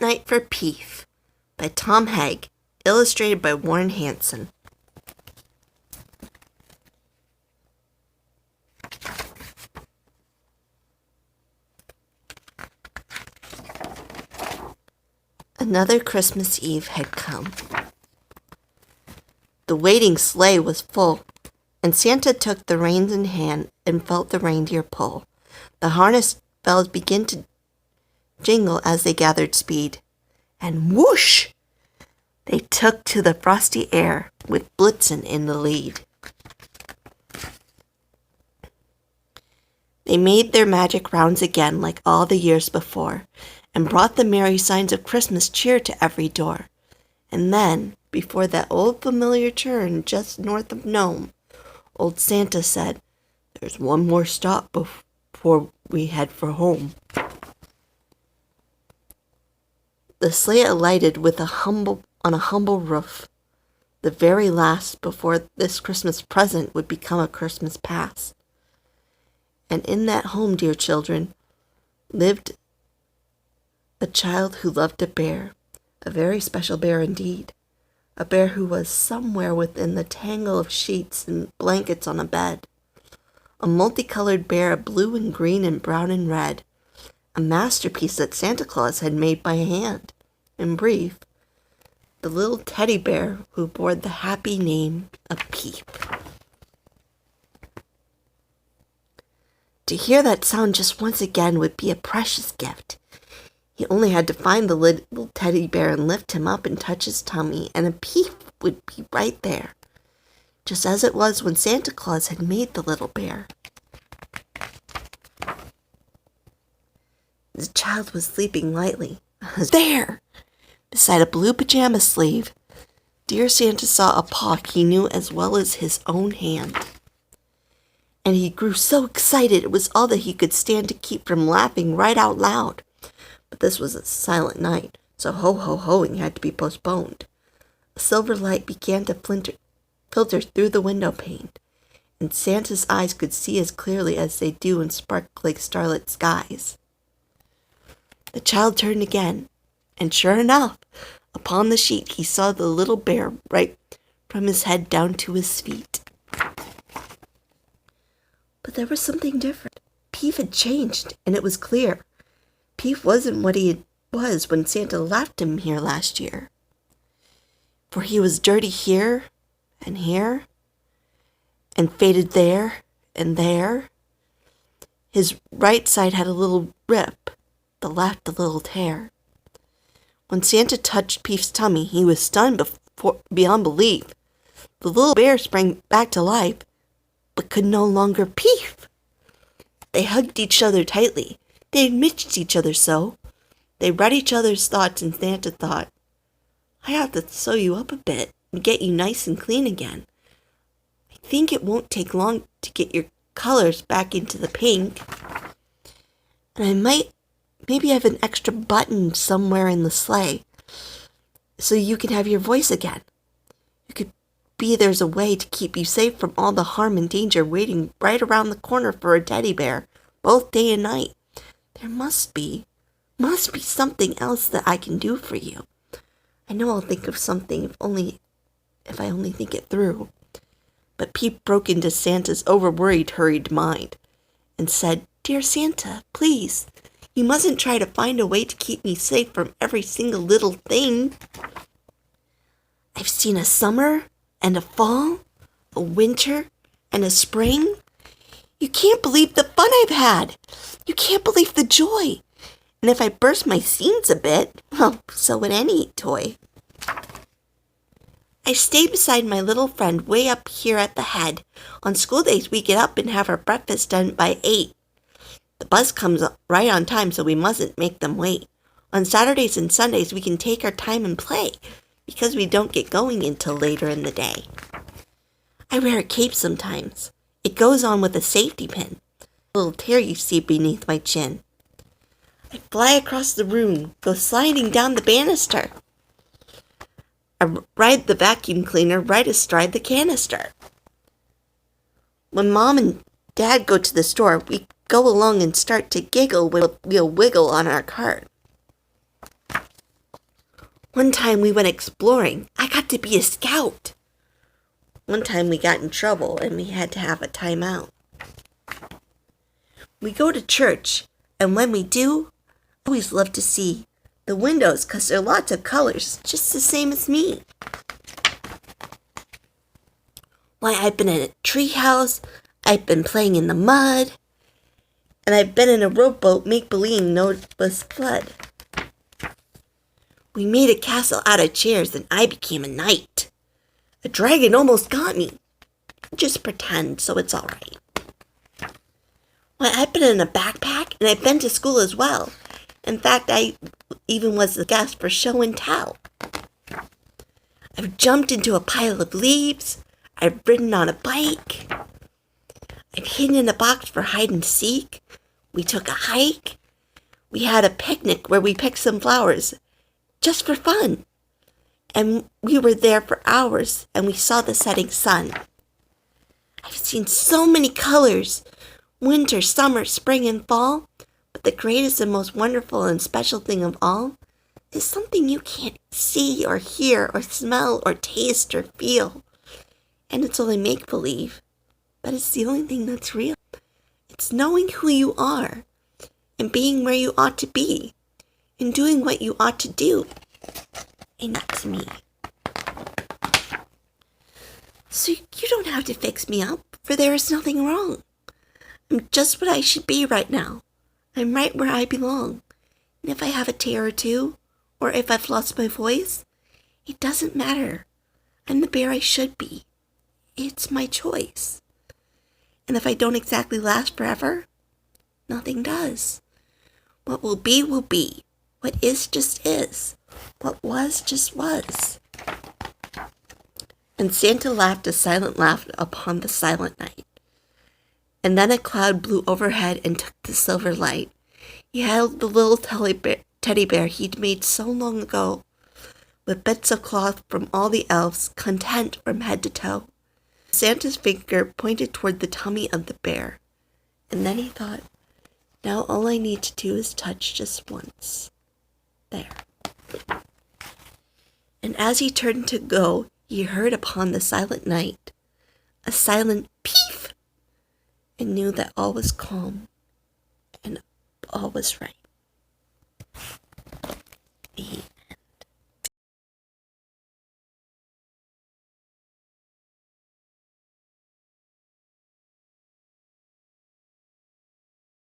Night for Peef by Tom Haig, illustrated by Warren Hansen. Another Christmas Eve had come. The waiting sleigh was full, and Santa took the reins in hand and felt the reindeer pull. The harness bells began to jingle as they gathered speed, and whoosh! They took to the frosty air with Blitzen in the lead. They made their magic rounds again like all the years before, and brought the merry signs of Christmas cheer to every door. And then, before that old familiar turn just north of Nome, old Santa said, "There's one more stop before we head for home." The sleigh alighted on a humble roof, the very last before this Christmas present would become a Christmas past. And in that home, dear children, lived a child who loved a bear, a very special bear indeed, a bear who was somewhere within the tangle of sheets and blankets on a bed, a multicolored bear of blue and green and brown and red, a masterpiece that Santa Claus had made by hand. In brief, the little teddy bear who bore the happy name of Peef. To hear that sound just once again would be a precious gift. He only had to find the little teddy bear and lift him up and touch his tummy, and a Peef would be right there, just as it was when Santa Claus had made the little bear. The child was sleeping lightly. There! Beside a blue pajama sleeve, dear Santa saw a paw he knew as well as his own hand. And he grew so excited it was all that he could stand to keep from laughing right out loud. But this was a silent night, so ho-ho-hoing had to be postponed. A silver light began to filter through the window pane, and Santa's eyes could see as clearly as they do in sparkling starlit skies. The child turned again, and sure enough, upon the sheet he saw the little bear right from his head down to his feet. But there was something different. Peef had changed, and it was clear. Peef wasn't what he was when Santa left him here last year. For he was dirty here, and faded there, and there. His right side had a little rip, the left a little tear. When Santa touched Peef's tummy, he was stunned beyond belief. The little bear sprang back to life, but could no longer Peef. They hugged each other tightly. They admitted each other so. They read each other's thoughts, and Santa thought, "I have to sew you up a bit and get you nice and clean again. I think it won't take long to get your colors back into the pink. And maybe I have an extra button somewhere in the sleigh so you can have your voice again. There's a way to keep you safe from all the harm and danger waiting right around the corner for a teddy bear, both day and night. There must be something else that I can do for you. I know I'll think of something if I only think it through." But Peef broke into Santa's overworried, hurried mind and said, "Dear Santa, please, you mustn't try to find a way to keep me safe from every single little thing. I've seen a summer and a fall, a winter and a spring. You can't believe the fun I've had. You can't believe the joy. And if I burst my seams a bit, well, so would any toy. I stay beside my little friend way up here at the head. On school days, we get up and have our breakfast done by 8. The bus comes right on time, so we mustn't make them wait. On Saturdays and Sundays, we can take our time and play, because we don't get going until later in the day. I wear a cape sometimes. It goes on with a safety pin, a little tear you see beneath my chin. I fly across the room, go sliding down the banister. I ride the vacuum cleaner right astride the canister. When Mom and Dad go to the store, we go along and start to giggle when we'll wiggle on our cart. One time we went exploring. I got to be a scout. One time we got in trouble and we had to have a timeout. We go to church, and when we do, I always love to see the windows because there are lots of colors, just the same as me. Why, I've been in a treehouse, I've been playing in the mud, and I've been in a rowboat make-believe noticeless flood. We made a castle out of chairs and I became a knight. A dragon almost got me. Just pretend, so it's all right. Well, I've been in a backpack and I've been to school as well. In fact, I even was the guest for show and tell. I've jumped into a pile of leaves. I've ridden on a bike. I've hidden in a box for hide and seek. We took a hike. We had a picnic where we picked some flowers just for fun. And we were there for hours and we saw the setting sun. I've seen so many colors, winter, summer, spring, and fall, but the greatest and most wonderful and special thing of all is something you can't see or hear or smell or taste or feel. And it's only make-believe, but it's the only thing that's real. It's knowing who you are and being where you ought to be and doing what you ought to do. And that's me. So you don't have to fix me up, for there is nothing wrong. I'm just what I should be right now. I'm right where I belong. And if I have a tear or two, or if I've lost my voice, it doesn't matter. I'm the bear I should be. It's my choice. And if I don't exactly last forever, nothing does. What will be, will be. What is, just is. What was, just was. And Santa laughed a silent laugh upon the silent night. And then a cloud blew overhead and took the silver light. He held the little teddy bear he'd made so long ago, with bits of cloth from all the elves, content from head to toe. Santa's finger pointed toward the tummy of the bear, and then he thought, now all I need to do is touch just once. There. And as he turned to go, he heard upon the silent night a silent Peef, and knew that all was calm and all was right.